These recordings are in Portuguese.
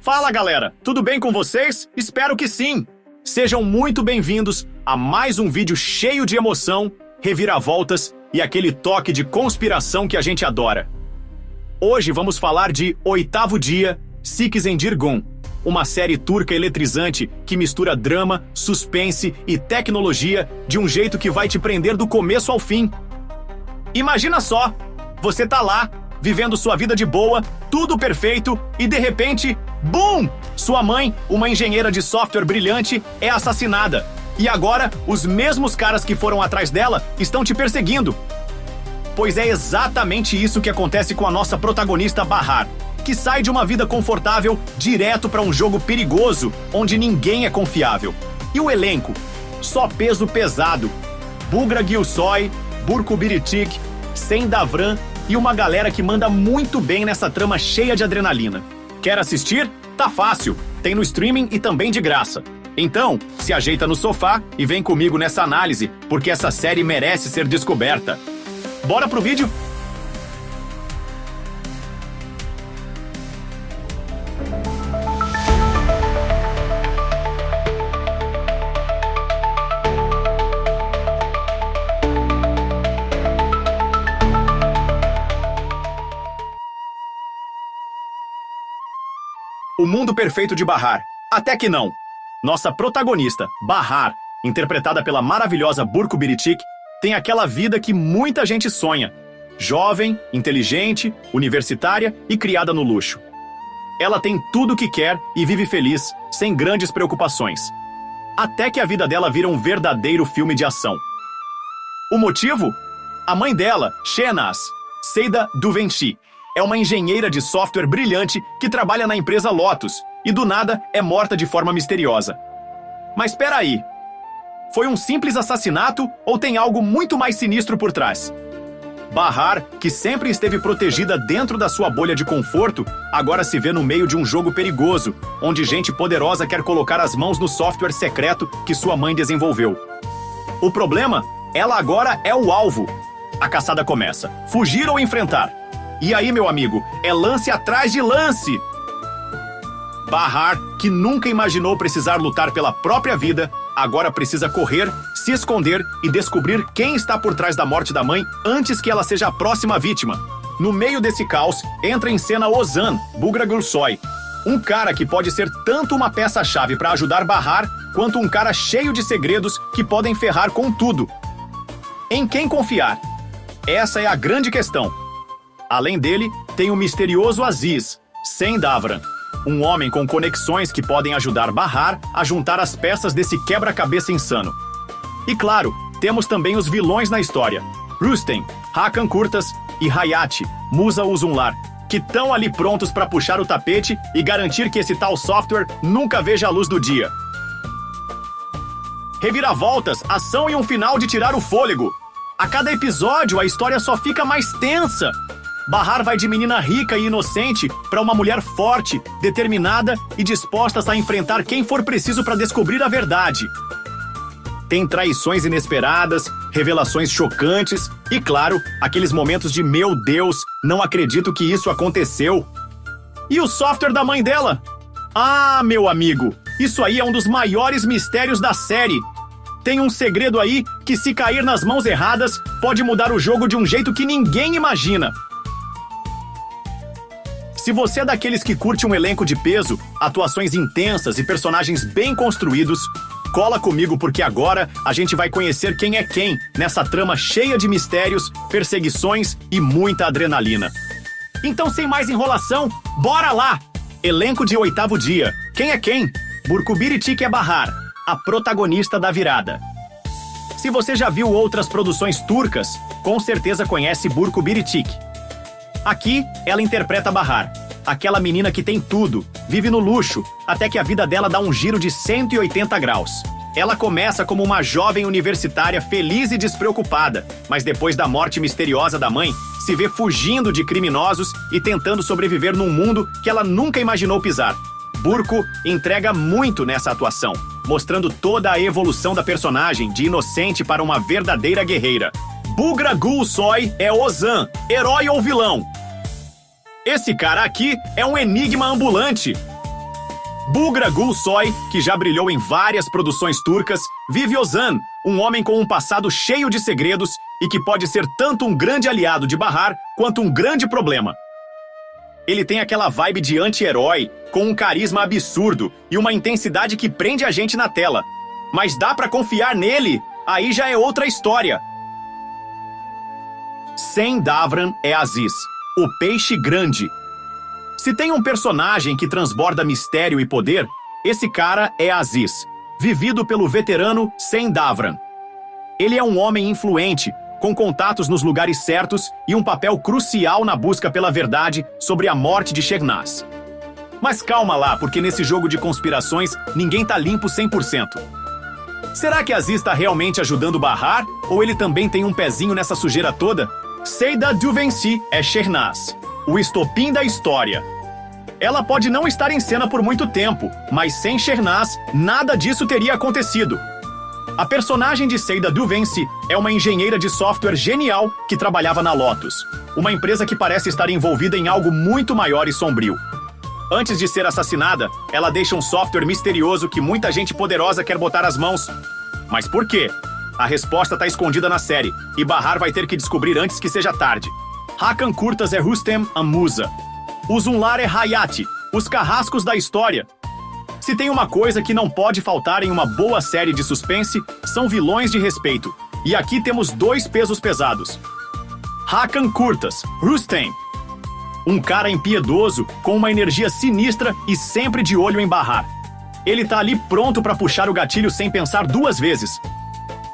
Fala galera, tudo bem com vocês? Espero que sim! Sejam muito bem-vindos a mais um vídeo cheio de emoção, reviravoltas e aquele toque de conspiração que a gente adora. Hoje vamos falar de Oitavo Dia, Siksendirgun, uma série turca eletrizante que mistura drama, suspense e tecnologia de um jeito que vai te prender do começo ao fim. Imagina só, você tá lá, vivendo sua vida de boa, tudo perfeito, e de repente, BUM! Sua mãe, uma engenheira de software brilhante, é assassinada. E agora, os mesmos caras que foram atrás dela estão te perseguindo. Pois é exatamente isso que acontece com a nossa protagonista Bahar, que sai de uma vida confortável direto para um jogo perigoso, onde ninguém é confiável. E o elenco? Só peso pesado. Bugra Gülsoy, Burcu Biricik, Sen Davran e uma galera que manda muito bem nessa trama cheia de adrenalina. Quer assistir? Tá fácil, tem no streaming e também de graça. Então, se ajeita no sofá e vem comigo nessa análise, porque essa série merece ser descoberta. Bora pro vídeo? O mundo perfeito de Bahar. Até que não. Nossa protagonista, Bahar, interpretada pela maravilhosa Burcu Biricik, tem aquela vida que muita gente sonha. Jovem, inteligente, universitária e criada no luxo. Ela tem tudo o que quer e vive feliz, sem grandes preocupações. Até que a vida dela vira um verdadeiro filme de ação. O motivo? A mãe dela, Shehnaz, Seida Duvenchi, é uma engenheira de software brilhante que trabalha na empresa Lotus e do nada é morta de forma misteriosa. Mas espera aí, foi um simples assassinato ou tem algo muito mais sinistro por trás? Bahar, que sempre esteve protegida dentro da sua bolha de conforto, agora se vê no meio de um jogo perigoso, onde gente poderosa quer colocar as mãos no software secreto que sua mãe desenvolveu. O problema? Ela agora é o alvo. A caçada começa. Fugir ou enfrentar? E aí, meu amigo, é lance atrás de lance! Bahar, que nunca imaginou precisar lutar pela própria vida, agora precisa correr, se esconder e descobrir quem está por trás da morte da mãe antes que ela seja a próxima vítima. No meio desse caos, entra em cena Ozan, Bugra Gülsoy, um cara que pode ser tanto uma peça-chave para ajudar Bahar, quanto um cara cheio de segredos que podem ferrar com tudo. Em quem confiar? Essa é a grande questão. Além dele, tem o misterioso Aziz, Sen Davran, um homem com conexões que podem ajudar Bahar a juntar as peças desse quebra-cabeça insano. E claro, temos também os vilões na história, Rustem, Hakan Kurtas e Hayati, Musa Uzunlar, que estão ali prontos para puxar o tapete e garantir que esse tal software nunca veja a luz do dia. Reviravoltas, ação e um final de tirar o fôlego. A cada episódio, a história só fica mais tensa. Bahar vai de menina rica e inocente para uma mulher forte, determinada e disposta a enfrentar quem for preciso para descobrir a verdade. Tem traições inesperadas, revelações chocantes e, claro, aqueles momentos de meu Deus, não acredito que isso aconteceu. E o software da mãe dela? Ah, meu amigo, isso aí é um dos maiores mistérios da série. Tem um segredo aí que, se cair nas mãos erradas, pode mudar o jogo de um jeito que ninguém imagina. Se você é daqueles que curte um elenco de peso, atuações intensas e personagens bem construídos, cola comigo porque agora a gente vai conhecer quem é quem nessa trama cheia de mistérios, perseguições e muita adrenalina. Então, sem mais enrolação, bora lá! Elenco de Oitavo Dia. Quem é quem? Burcu Biricik é Bahar, a protagonista da virada. Se você já viu outras produções turcas, com certeza conhece Burcu Biricik. Aqui, ela interpreta Bahar, aquela menina que tem tudo, vive no luxo, até que a vida dela dá um giro de 180 graus. Ela começa como uma jovem universitária feliz e despreocupada, mas depois da morte misteriosa da mãe, se vê fugindo de criminosos e tentando sobreviver num mundo que ela nunca imaginou pisar. Burcu entrega muito nessa atuação, mostrando toda a evolução da personagem de inocente para uma verdadeira guerreira. Bugra Gülsoy é Ozan, herói ou vilão? Esse cara aqui é um enigma ambulante. Bugra Gulsoy, que já brilhou em várias produções turcas, vive Ozan, um homem com um passado cheio de segredos e que pode ser tanto um grande aliado de Bahar quanto um grande problema. Ele tem aquela vibe de anti-herói, com um carisma absurdo e uma intensidade que prende a gente na tela. Mas dá pra confiar nele? Aí já é outra história. Sem Davran é Aziz, o peixe grande. Se tem um personagem que transborda mistério e poder, esse cara é Aziz, vivido pelo veterano Sem Davran. Ele é um homem influente, com contatos nos lugares certos e um papel crucial na busca pela verdade sobre a morte de Shehnaz. Mas calma lá, porque nesse jogo de conspirações ninguém tá limpo 100%. Será que Aziz está realmente ajudando Bahar, ou ele também tem um pezinho nessa sujeira toda? Seyda Duvenci é Shehnaz, o estopim da história. Ela pode não estar em cena por muito tempo, mas sem Shehnaz, nada disso teria acontecido. A personagem de Seyda Duvenci é uma engenheira de software genial que trabalhava na Lotus, uma empresa que parece estar envolvida em algo muito maior e sombrio. Antes de ser assassinada, ela deixa um software misterioso que muita gente poderosa quer botar as mãos. Mas por quê? A resposta está escondida na série, e Bahar vai ter que descobrir antes que seja tarde. Hakan Kurtas é Rustem Amusa. Uzunlar é Hayati, os carrascos da história. Se tem uma coisa que não pode faltar em uma boa série de suspense, são vilões de respeito. E aqui temos dois pesos pesados. Hakan Kurtas, Rustem. Um cara impiedoso, com uma energia sinistra e sempre de olho em Bahar. Ele tá ali pronto para puxar o gatilho sem pensar duas vezes.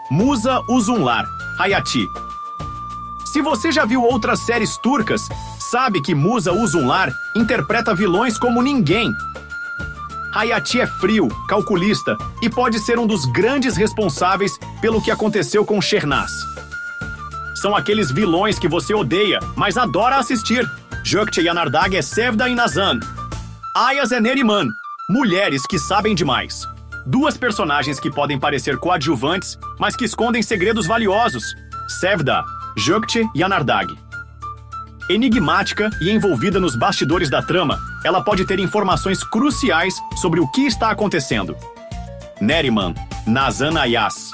Musa Uzunlar, Hayati. Se você já viu outras séries turcas, sabe que Musa Uzunlar interpreta vilões como ninguém. Hayati é frio, calculista e pode ser um dos grandes responsáveis pelo que aconteceu com Shehnaz. São aqueles vilões que você odeia, mas adora assistir. Gökçe Yanardağ é Sevda e Nazan. Ayaz é Neriman, mulheres que sabem demais. Duas personagens que podem parecer coadjuvantes, mas que escondem segredos valiosos. Sevda, Gökçe Yanardağ. Enigmática e envolvida nos bastidores da trama, ela pode ter informações cruciais sobre o que está acontecendo. Neriman, Nazan Ayaz.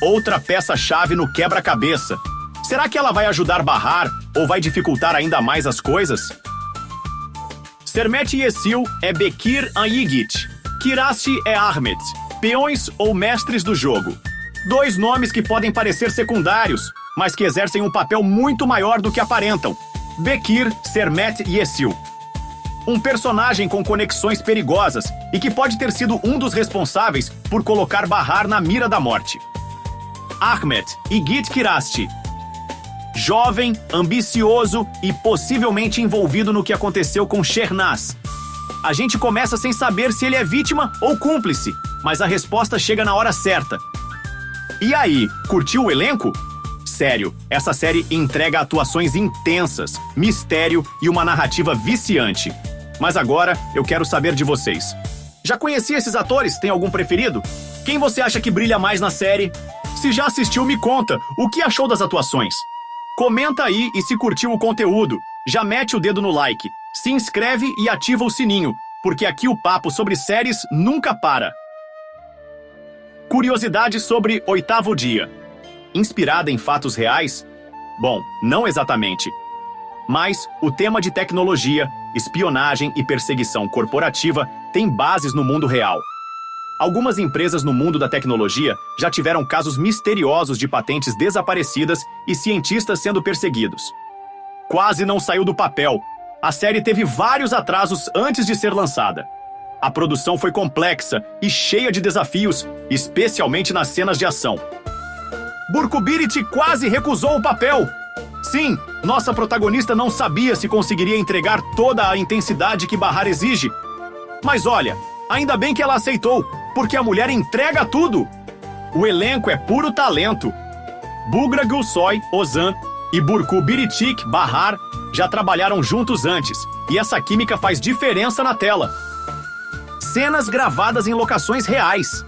Outra peça-chave no quebra-cabeça. Será que ela vai ajudar Bahar ou vai dificultar ainda mais as coisas? Sermet Yesil é Bekir Anyigit. Kirashi é Ahmet, peões ou mestres do jogo. Dois nomes que podem parecer secundários, mas que exercem um papel muito maior do que aparentam. Bekir Sermet Yesil. Um personagem com conexões perigosas e que pode ter sido um dos responsáveis por colocar Bahar na mira da morte. Ahmet Igit Kirashi. Jovem, ambicioso e possivelmente envolvido no que aconteceu com Shehnaz. A gente começa sem saber se ele é vítima ou cúmplice, mas a resposta chega na hora certa. E aí, curtiu o elenco? Sério, essa série entrega atuações intensas, mistério e uma narrativa viciante. Mas agora eu quero saber de vocês. Já conhecia esses atores? Tem algum preferido? Quem você acha que brilha mais na série? Se já assistiu, me conta, o que achou das atuações? Comenta aí e se curtiu o conteúdo, já mete o dedo no like, se inscreve e ativa o sininho, porque aqui o papo sobre séries nunca para. Curiosidade sobre Oitavo Dia. Inspirada em fatos reais? Bom, não exatamente. Mas o tema de tecnologia, espionagem e perseguição corporativa tem bases no mundo real. Algumas empresas no mundo da tecnologia já tiveram casos misteriosos de patentes desaparecidas e cientistas sendo perseguidos. Quase não saiu do papel. A série teve vários atrasos antes de ser lançada. A produção foi complexa e cheia de desafios, especialmente nas cenas de ação. Burcu Birici quase recusou o papel. Sim, nossa protagonista não sabia se conseguiria entregar toda a intensidade que Bahar exige. Mas olha, ainda bem que ela aceitou, porque a mulher entrega tudo. O elenco é puro talento. Bugra Gulsoy, Ozan e Burcu Birici Bahar já trabalharam juntos antes, e essa química faz diferença na tela. Cenas gravadas em locações reais.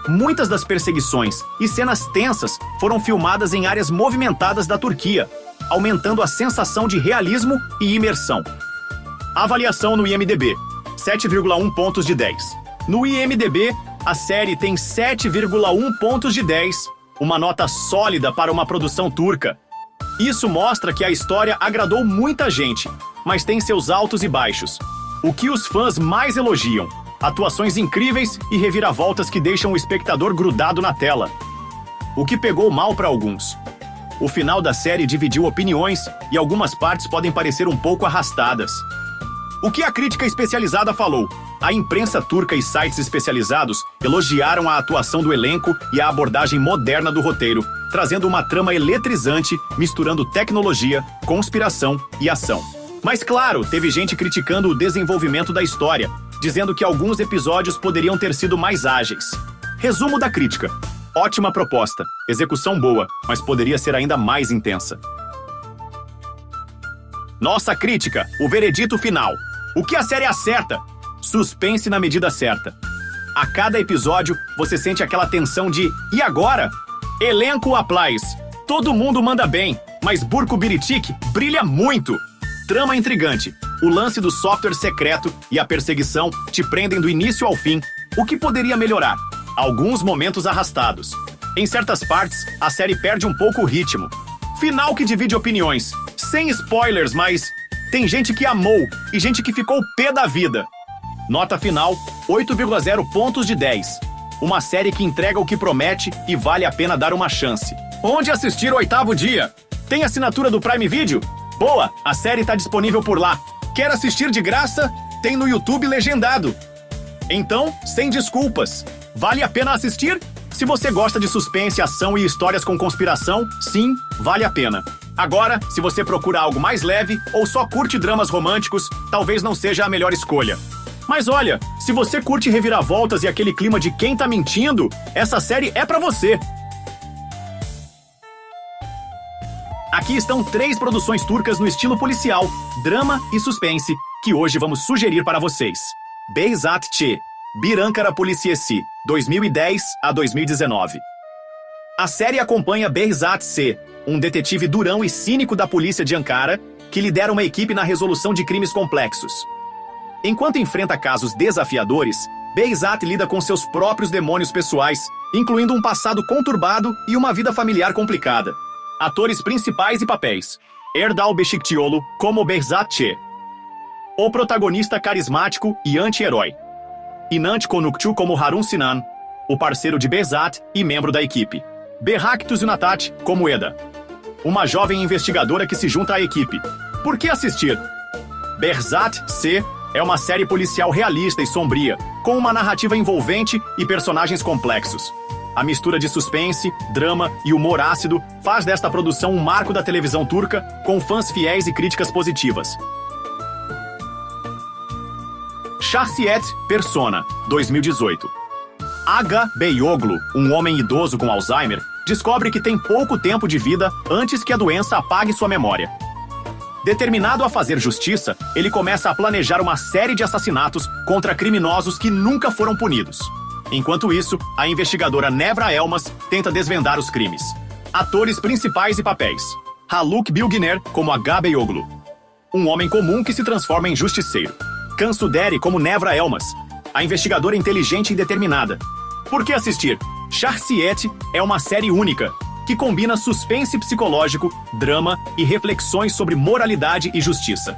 Muitas das perseguições e cenas tensas foram filmadas em áreas movimentadas da Turquia, aumentando a sensação de realismo e imersão. Avaliação no IMDb: 7,1 pontos de 10. No IMDb, a série tem 7,1 pontos de 10, uma nota sólida para uma produção turca. Isso mostra que a história agradou muita gente, mas tem seus altos e baixos. O que os fãs mais elogiam: atuações incríveis e reviravoltas que deixam o espectador grudado na tela. O que pegou mal para alguns: o final da série dividiu opiniões e algumas partes podem parecer um pouco arrastadas. O que a crítica especializada falou: a imprensa turca e sites especializados elogiaram a atuação do elenco e a abordagem moderna do roteiro, trazendo uma trama eletrizante, misturando tecnologia, conspiração e ação. Mas claro, teve gente criticando o desenvolvimento da história, dizendo que alguns episódios poderiam ter sido mais ágeis. Resumo da crítica: ótima proposta, execução boa, mas poderia ser ainda mais intensa. Nossa crítica, o veredito final. O que a série acerta? Suspense na medida certa. A cada episódio, você sente aquela tensão de "e agora?". Elenco aplaz. Todo mundo manda bem, mas Burko Biritic brilha muito. Trama intrigante. O lance do software secreto e a perseguição te prendem do início ao fim. O que poderia melhorar? Alguns momentos arrastados. Em certas partes, a série perde um pouco o ritmo. Final que divide opiniões. Sem spoilers, mas tem gente que amou e gente que ficou pé da vida. Nota final: 8,0 pontos de 10. Uma série que entrega o que promete e vale a pena dar uma chance. Onde assistir o 8º dia? Tem assinatura do Prime Video? Boa, a série está disponível por lá. Quer assistir de graça? Tem no YouTube legendado. Então, sem desculpas. Vale a pena assistir? Se você gosta de suspense, ação e histórias com conspiração, sim, vale a pena. Agora, se você procura algo mais leve ou só curte dramas românticos, talvez não seja a melhor escolha. Mas olha, se você curte reviravoltas e aquele clima de quem tá mentindo, essa série é pra você. Aqui estão 3 produções turcas no estilo policial, drama e suspense, que hoje vamos sugerir para vocês. Behzat Ç, Bir Ankara Polisiyesi, 2010 a 2019. A série acompanha Behzat Ç, um detetive durão e cínico da polícia de Ankara, que lidera uma equipe na resolução de crimes complexos. Enquanto enfrenta casos desafiadores, Behzat lida com seus próprios demônios pessoais, incluindo um passado conturbado e uma vida familiar complicada. Atores principais e papéis: Erdal Beşikçioğlu como Behzat Ç, o protagonista carismático e anti-herói; Inanç Konukçu como Harun Sinan, o parceiro de Behzat e membro da equipe; Berrak Tüzünataş como Eda, uma jovem investigadora que se junta à equipe. Por que assistir? Behzat Ç é uma série policial realista e sombria, com uma narrativa envolvente e personagens complexos. A mistura de suspense, drama e humor ácido faz desta produção um marco da televisão turca, com fãs fiéis e críticas positivas. Şahsiyet Persona, 2018. Aga Beyoglu, um homem idoso com Alzheimer, descobre que tem pouco tempo de vida antes que a doença apague sua memória. Determinado a fazer justiça, ele começa a planejar uma série de assassinatos contra criminosos que nunca foram punidos. Enquanto isso, a investigadora Nevra Elmas tenta desvendar os crimes. Atores principais e papéis: Haluk Bilginer como Aga Beyoglu, um homem comum que se transforma em justiceiro; Cansu Deri como Nevra Elmas, a investigadora inteligente e determinada. Por que assistir? Şahsiyet é uma série única, que combina suspense psicológico, drama e reflexões sobre moralidade e justiça.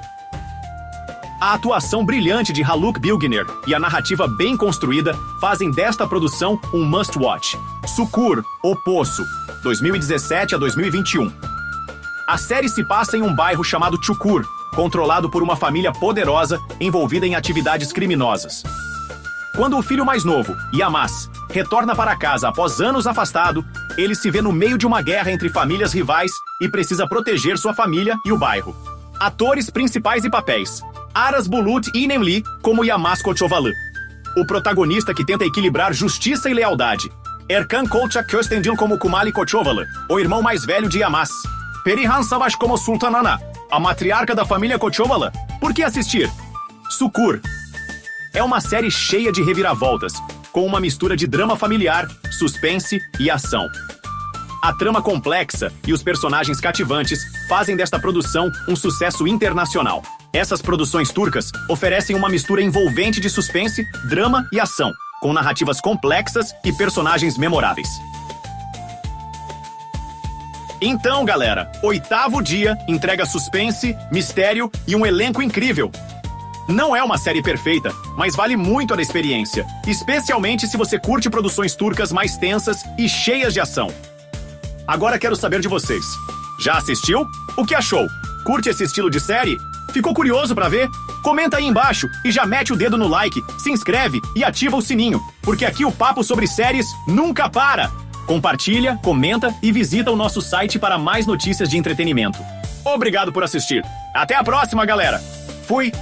A atuação brilhante de Haluk Bilginer e a narrativa bem construída fazem desta produção um must-watch. Çukur, O Poço, 2017 a 2021. A série se passa em um bairro chamado Çukur, controlado por uma família poderosa envolvida em atividades criminosas. Quando o filho mais novo, Yılmaz, retorna para casa após anos afastado, ele se vê no meio de uma guerra entre famílias rivais e precisa proteger sua família e o bairro. Atores principais e papéis: Aras Bulut İynemli como Yılmaz Koçovalı, o protagonista que tenta equilibrar justiça e lealdade; Erkan Kolçak Köstendil como Kumali Koçovalı, o irmão mais velho de Yılmaz; Perihan Savaş como Sultan Ana, a matriarca da família Koçovalı. Por que assistir? Çukur é uma série cheia de reviravoltas, com uma mistura de drama familiar, suspense e ação. A trama complexa e os personagens cativantes fazem desta produção um sucesso internacional. Essas produções turcas oferecem uma mistura envolvente de suspense, drama e ação, com narrativas complexas e personagens memoráveis. Então, galera, 8º Dia entrega suspense, mistério e um elenco incrível. Não é uma série perfeita, mas vale muito a experiência, especialmente se você curte produções turcas mais tensas e cheias de ação. Agora quero saber de vocês. Já assistiu? O que achou? Curte esse estilo de série? Ficou curioso pra ver? Comenta aí embaixo e já mete o dedo no like, se inscreve e ativa o sininho, porque aqui o papo sobre séries nunca para! Compartilha, comenta e visita o nosso site para mais notícias de entretenimento. Obrigado por assistir. Até a próxima, galera! Fui!